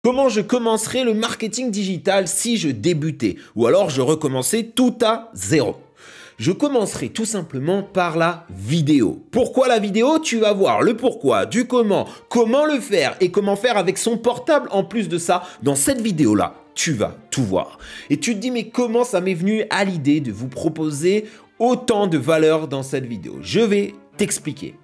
Comment je commencerais le marketing digital si je débutais ou alors je recommençais tout à zéro? Je commencerai tout simplement par la vidéo. Pourquoi la vidéo? Tu vas voir le pourquoi, du comment le faire et comment faire avec son portable. En plus de ça, dans cette vidéo-là, tu vas tout voir. Et tu te dis, mais comment ça m'est venu à l'idée de vous proposer autant de valeur dans cette vidéo? Je vais t'expliquer.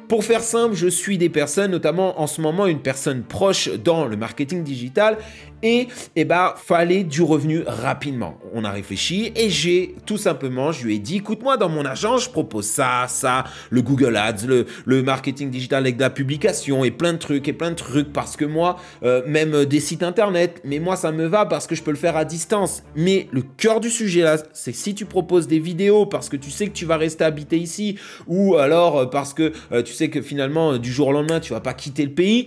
Pour faire simple, je suis des personnes, notamment en ce moment une personne proche dans le marketing digital et fallait du revenu rapidement. On a réfléchi et je lui ai dit, écoute-moi, dans mon agence, je propose ça, le Google Ads, le marketing digital avec de la publication et plein de trucs parce que moi, même des sites internet, mais moi ça me va parce que je peux le faire à distance. Mais le cœur du sujet là, c'est si tu proposes des vidéos parce que tu sais que tu vas rester habité ici ou alors parce que tu sais que finalement du jour au lendemain tu vas pas quitter le pays,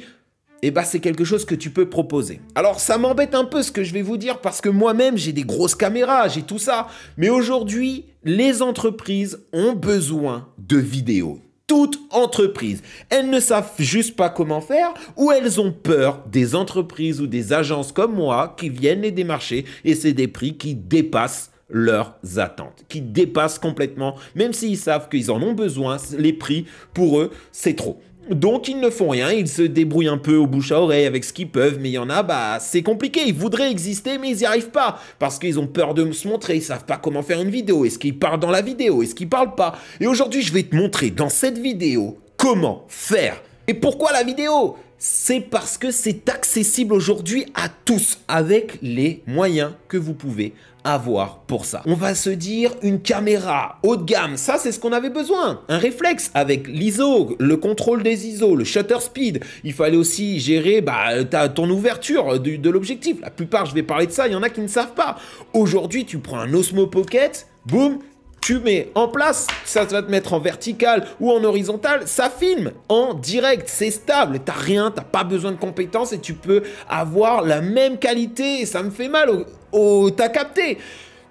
c'est quelque chose que tu peux proposer. Alors, ça m'embête un peu ce que je vais vous dire parce que moi-même, j'ai des grosses caméras, j'ai tout ça. Mais aujourd'hui, les entreprises ont besoin de vidéos. Toutes entreprises. Elles ne savent juste pas comment faire ou elles ont peur des entreprises ou des agences comme moi qui viennent les démarcher et c'est des prix qui dépassent leurs attentes, qui dépassent complètement, même s'ils savent qu'ils en ont besoin, les prix, pour eux, c'est trop. Donc, ils ne font rien, ils se débrouillent un peu au bouche à oreille avec ce qu'ils peuvent, mais il y en a, c'est compliqué. Ils voudraient exister, mais ils n'y arrivent pas parce qu'ils ont peur de se montrer, ils savent pas comment faire une vidéo. Est-ce qu'ils parlent dans la vidéo? Est-ce qu'ils parlent pas? Et aujourd'hui, je vais te montrer dans cette vidéo comment faire. Et pourquoi la vidéo? C'est parce que c'est accessible aujourd'hui à tous avec les moyens que vous pouvez avoir pour ça. On va se dire une caméra haut de gamme, ça c'est ce qu'on avait besoin. Un réflexe avec l'ISO, le contrôle des ISO, le shutter speed. Il fallait aussi gérer ton ouverture de l'objectif. La plupart, je vais parler de ça, il y en a qui ne savent pas. Aujourd'hui, tu prends un Osmo Pocket, boum, tu mets en place, ça va te mettre en vertical ou en horizontal, ça filme en direct, c'est stable, t'as pas besoin de compétences et tu peux avoir la même qualité, ça me fait mal, t'as capté,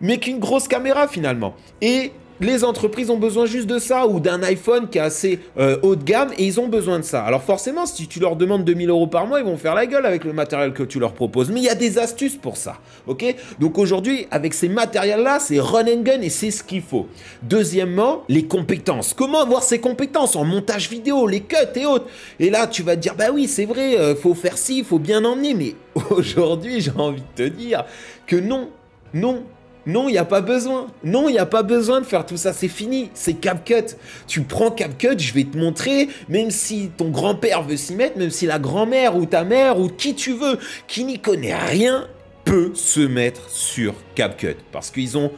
mais qu'une grosse caméra finalement. Et les entreprises ont besoin juste de ça ou d'un iPhone qui est assez haut de gamme et ils ont besoin de ça. Alors forcément, si tu leur demandes 2000 € par mois, ils vont faire la gueule avec le matériel que tu leur proposes. Mais il y a des astuces pour ça, ok? Donc aujourd'hui, avec ces matériels-là, c'est run and gun et c'est ce qu'il faut. Deuxièmement, les compétences. Comment avoir ces compétences en montage vidéo, les cuts et autres? Et là, tu vas te dire, bah oui, c'est vrai, faut faire ci, il faut bien emmener. Mais aujourd'hui, j'ai envie de te dire que non. Non, il n'y a pas besoin. Non, il n'y a pas besoin de faire tout ça. C'est fini. C'est CapCut. Tu prends CapCut, je vais te montrer, même si ton grand-père veut s'y mettre, même si la grand-mère ou ta mère ou qui tu veux, qui n'y connaît rien, peut se mettre sur CapCut. Parce qu'ils ont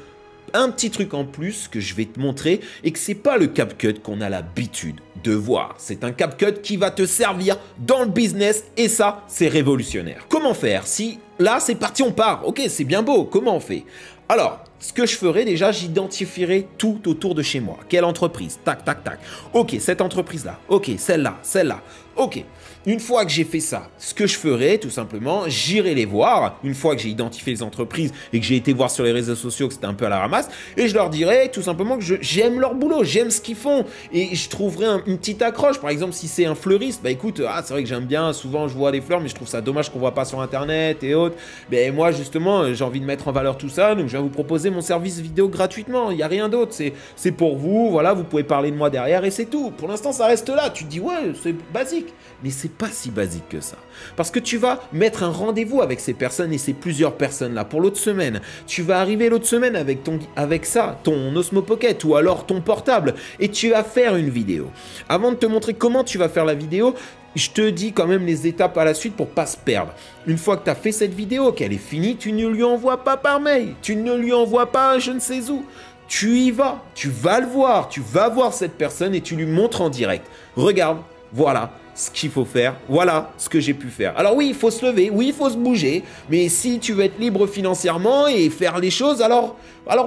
un petit truc en plus que je vais te montrer et que c'est pas le CapCut qu'on a l'habitude de voir. C'est un CapCut qui va te servir dans le business et ça, c'est révolutionnaire. Comment faire? Si là, c'est parti, on part. Ok, c'est bien beau. Comment on fait? Alors, ce que je ferai déjà, j'identifierai tout autour de chez moi. Quelle entreprise? Tac, tac, tac. Ok, cette entreprise-là. Ok, celle-là, celle-là. Ok. Une fois que j'ai fait ça, ce que je ferai, tout simplement, j'irai les voir. Une fois que j'ai identifié les entreprises et que j'ai été voir sur les réseaux sociaux que c'était un peu à la ramasse, et je leur dirai tout simplement que j'aime leur boulot, j'aime ce qu'ils font. Et je trouverai une petite accroche. Par exemple, si c'est un fleuriste, écoute, c'est vrai que j'aime bien, souvent je vois des fleurs, mais je trouve ça dommage qu'on voit pas sur Internet et autres. Moi, justement, j'ai envie de mettre en valeur tout ça, donc je vais vous proposer mon service vidéo gratuitement. Il n'y a rien d'autre, c'est pour vous, voilà, vous pouvez parler de moi derrière et c'est tout. Pour l'instant, ça reste là. Tu te dis, ouais, c'est basique. Mais c'est pas si basique que ça. Parce que tu vas mettre un rendez-vous avec ces personnes et ces plusieurs personnes-là pour l'autre semaine. Tu vas arriver l'autre semaine avec ton Osmo Pocket ou alors ton portable et tu vas faire une vidéo. Avant de te montrer comment tu vas faire la vidéo, je te dis quand même les étapes à la suite pour pas se perdre. Une fois que tu as fait cette vidéo, qu'elle est finie, tu ne lui envoies pas par mail. Tu ne lui envoies pas je ne sais où. Tu y vas, tu vas le voir, tu vas voir cette personne et tu lui montres en direct. Regarde, voilà ce qu'il faut faire, voilà ce que j'ai pu faire. Alors oui, il faut se lever, oui, il faut se bouger, mais si tu veux être libre financièrement et faire les choses, alors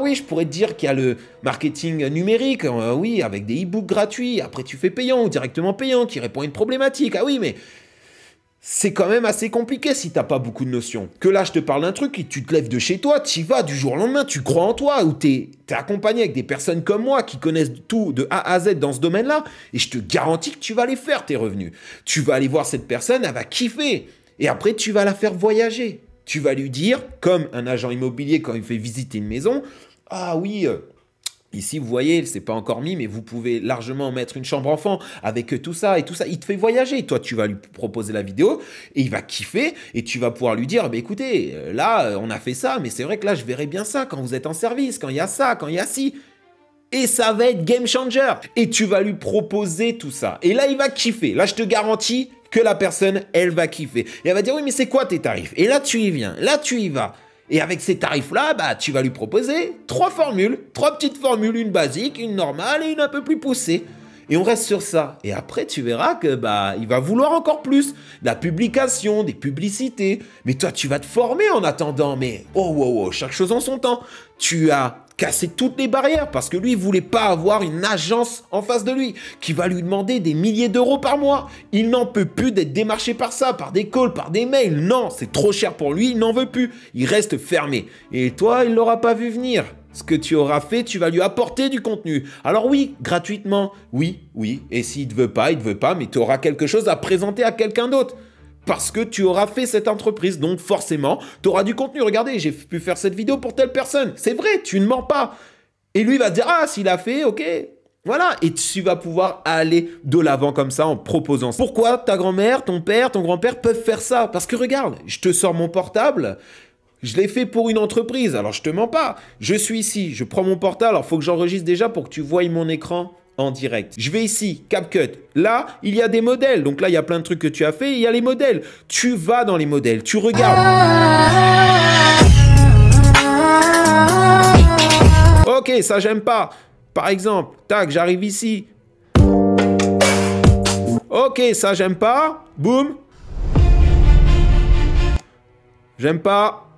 oui, je pourrais te dire qu'il y a le marketing numérique, oui, avec des e-books gratuits, après tu fais payant ou directement payant, qui répond à une problématique, ah oui, mais c'est quand même assez compliqué si t'as pas beaucoup de notions. Que là, je te parle d'un truc et tu te lèves de chez toi, tu y vas du jour au lendemain, tu crois en toi, ou t'es accompagné avec des personnes comme moi qui connaissent tout de A à Z dans ce domaine-là, et je te garantis que tu vas les faire, tes revenus. Tu vas aller voir cette personne, elle va kiffer. Et après, tu vas la faire voyager. Tu vas lui dire, comme un agent immobilier quand il fait visiter une maison, « Ah oui, ici, vous voyez, c'est pas encore mis, mais vous pouvez largement mettre une chambre enfant avec tout ça et tout ça. » Il te fait voyager. Toi, tu vas lui proposer la vidéo et il va kiffer et tu vas pouvoir lui dire, bah, écoutez, là, on a fait ça, mais c'est vrai que là, je verrai bien ça quand vous êtes en service, quand il y a ça, quand il y a ci. Et ça va être game changer. Et tu vas lui proposer tout ça. Et là, il va kiffer. Là, je te garantis que la personne, elle va kiffer. Et elle va dire, oui, mais c'est quoi tes tarifs? Et là, tu y viens. Là, tu y vas. Et avec ces tarifs-là, bah, tu vas lui proposer 3 formules. 3 petites formules, une basique, une normale et une un peu plus poussée. Et on reste sur ça. Et après, tu verras que bah, il va vouloir encore plus. De la publication, des publicités. Mais toi, tu vas te former en attendant. Mais oh, chaque chose en son temps. Tu as casser toutes les barrières parce que lui, il voulait pas avoir une agence en face de lui qui va lui demander des milliers d'euros par mois. Il n'en peut plus d'être démarché par ça, par des calls, par des mails. Non, c'est trop cher pour lui, il n'en veut plus. Il reste fermé. Et toi, il l'aura pas vu venir. Ce que tu auras fait, tu vas lui apporter du contenu. Alors oui, gratuitement, oui. Et s'il ne veut pas, mais tu auras quelque chose à présenter à quelqu'un d'autre. Parce que tu auras fait cette entreprise, donc forcément, tu auras du contenu. Regardez, j'ai pu faire cette vidéo pour telle personne. C'est vrai, tu ne mens pas. Et lui va dire, ah, s'il a fait, ok. Voilà, et tu vas pouvoir aller de l'avant comme ça en proposant ça. Pourquoi ta grand-mère, ton père, ton grand-père peuvent faire ça? Parce que regarde, je te sors mon portable, je l'ai fait pour une entreprise, alors je te mens pas. Je suis ici, je prends mon portable, alors il faut que j'enregistre déjà pour que tu voies mon écran en direct. Je vais ici, CapCut. Là, il y a des modèles. Donc là, il y a plein de trucs que tu as fait. Il y a les modèles. Tu vas dans les modèles. Tu regardes. Ok, ça, j'aime pas. Par exemple, tac, j'arrive ici. Ok, ça, j'aime pas. Boum. J'aime pas.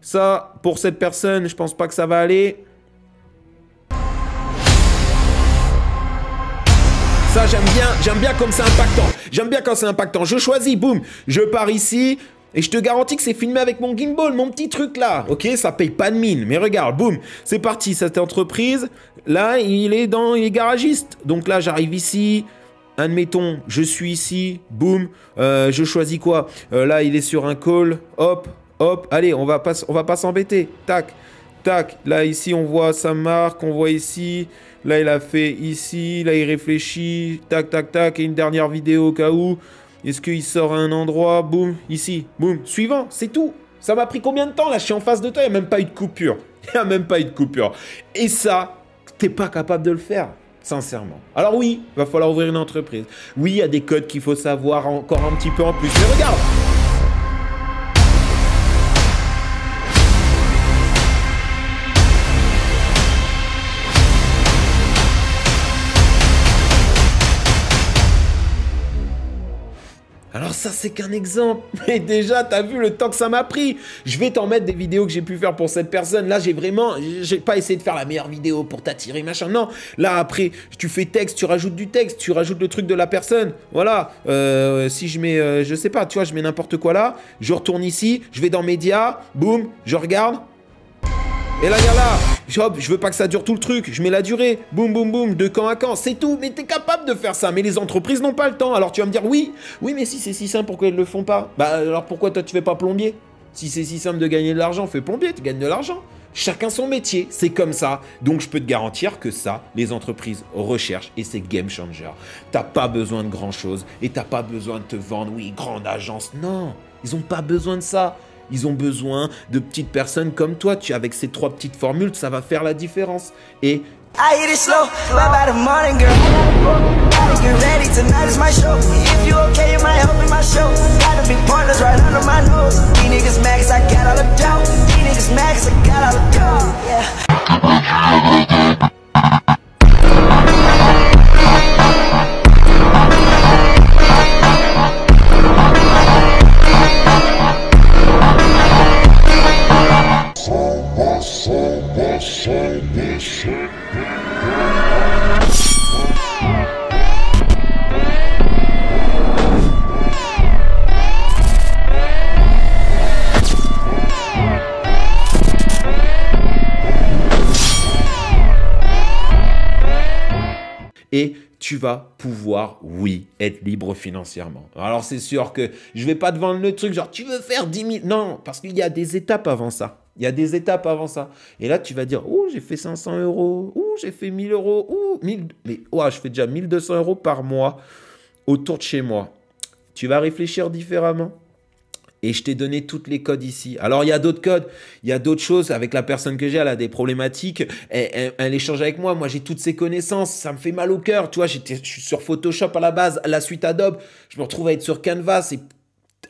Ça, pour cette personne, je pense pas que ça va aller. Ça, j'aime bien comme c'est impactant. J'aime bien quand c'est impactant. Je choisis, boum, je pars ici et je te garantis que c'est filmé avec mon gimbal, mon petit truc là. Ok, ça paye pas de mine, mais regarde, boum, c'est parti, cette entreprise. Là, il est garagiste. Donc là, j'arrive ici. Admettons, je suis ici, boum, je choisis quoi? Là, il est sur un call, hop, allez, on va pas s'embêter, tac. Là, ici, on voit sa marque, on voit ici. Là, il a fait ici. Là, il réfléchit. Tac. Et une dernière vidéo au cas où. Est-ce qu'il sort à un endroit? Boum, ici. Boum, suivant. C'est tout. Ça m'a pris combien de temps? Là, je suis en face de toi. Il n'y a même pas eu de coupure. Et ça, t'es pas capable de le faire. Sincèrement. Alors oui, il va falloir ouvrir une entreprise. Oui, il y a des codes qu'il faut savoir encore un petit peu en plus. Mais regarde! Alors ça, c'est qu'un exemple. Mais déjà, t'as vu le temps que ça m'a pris. Je vais t'en mettre des vidéos que j'ai pu faire pour cette personne. Là, j'ai pas essayé de faire la meilleure vidéo pour t'attirer, machin. Non, là, après, tu fais texte, tu rajoutes du texte, tu rajoutes le truc de la personne. Voilà. Si je mets, je sais pas, tu vois, je mets n'importe quoi là. Je retourne ici, je vais dans médias, boum, je regarde. Et là, regarde là, hop, je veux pas que ça dure tout le truc, je mets la durée, boum, de camp à camp, c'est tout, mais t'es capable de faire ça, mais les entreprises n'ont pas le temps, alors tu vas me dire, oui, mais si c'est si simple, pourquoi ils le font pas? Bah alors pourquoi toi tu fais pas plombier? Si c'est si simple de gagner de l'argent, fais plombier, tu gagnes de l'argent. Chacun son métier, c'est comme ça. Donc je peux te garantir que ça, les entreprises recherchent et c'est game changer. T'as pas besoin de grand chose et t'as pas besoin de te vendre, oui, grande agence, non, ils ont pas besoin de ça. Ils ont besoin de petites personnes comme toi. Avec ces 3 petites formules, ça va faire la différence. Et I hit it slow, bye bye the morning girl. Gotta get ready, tonight is my show. If you okay, you might help me my show. Gotta be partners right under my nose. These niggas mad 'cause I got all the dough. These niggas mad 'cause I got all the dough. Yeah. tu vas pouvoir, oui, être libre financièrement. Alors, c'est sûr que je ne vais pas te vendre le truc, genre, tu veux faire 10 000. Non, parce qu'il y a des étapes avant ça. Il y a des étapes avant ça. Et là, tu vas dire, oh, j'ai fait 500 €, oh, j'ai fait 1000 €, oh, 1000. Mais ouais, je fais déjà 1200 € par mois autour de chez moi. Tu vas réfléchir différemment. Et je t'ai donné toutes les codes ici. Alors, il y a d'autres codes, il y a d'autres choses. Avec la personne que j'ai, elle a des problématiques. Elle échange avec moi. Moi, j'ai toutes ses connaissances. Ça me fait mal au cœur. Tu vois, je suis sur Photoshop à la base, la suite Adobe. Je me retrouve à être sur Canva. C'est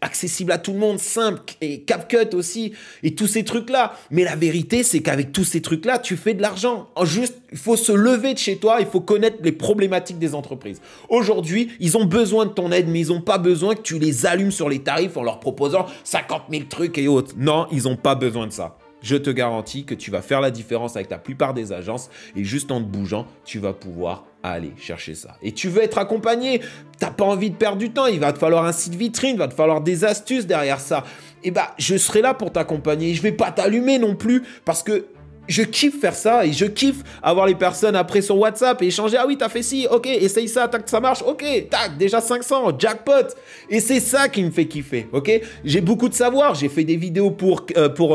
accessible à tout le monde, simple, et CapCut aussi, et tous ces trucs-là. Mais la vérité, c'est qu'avec tous ces trucs-là, tu fais de l'argent. Juste, il faut se lever de chez toi, il faut connaître les problématiques des entreprises. Aujourd'hui, ils ont besoin de ton aide, mais ils n'ont pas besoin que tu les allumes sur les tarifs en leur proposant 50 000 trucs et autres. Non, ils n'ont pas besoin de ça. Je te garantis que tu vas faire la différence avec la plupart des agences et juste en te bougeant, tu vas pouvoir aller chercher ça. Et tu veux être accompagné, tu n'as pas envie de perdre du temps, il va te falloir un site vitrine, il va te falloir des astuces derrière ça. Et bah, je serai là pour t'accompagner. Je ne vais pas t'allumer non plus parce que je kiffe faire ça et je kiffe avoir les personnes après sur WhatsApp et échanger. Ah oui, t'as fait ci, ok, essaye ça, tac, ça marche, ok, tac, déjà 500, jackpot. Et c'est ça qui me fait kiffer, ok. J'ai beaucoup de savoir, j'ai fait des vidéos pour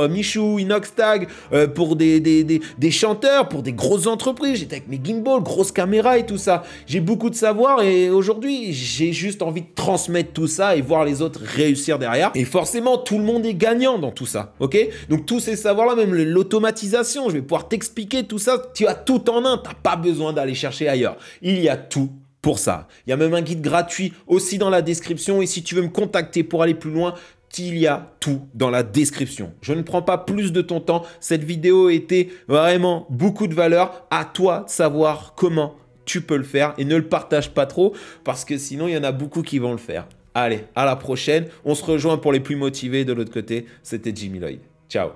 Michou, Inoxtag, pour des chanteurs, pour des grosses entreprises. J'étais avec mes gimbals, grosses caméras et tout ça. J'ai beaucoup de savoir et aujourd'hui, j'ai juste envie de transmettre tout ça et voir les autres réussir derrière. Et forcément, tout le monde est gagnant dans tout ça, ok. Donc tous ces savoirs-là, même l'automatisation, je vais pouvoir t'expliquer tout ça. Tu as tout en un. Tu n'as pas besoin d'aller chercher ailleurs. Il y a tout pour ça. Il y a même un guide gratuit aussi dans la description. Et si tu veux me contacter pour aller plus loin, il y a tout dans la description. Je ne prends pas plus de ton temps. Cette vidéo était vraiment beaucoup de valeur. À toi de savoir comment tu peux le faire. Et ne le partage pas trop parce que sinon, il y en a beaucoup qui vont le faire. Allez, à la prochaine. On se rejoint pour les plus motivés de l'autre côté. C'était Jimmy Lloyd. Ciao.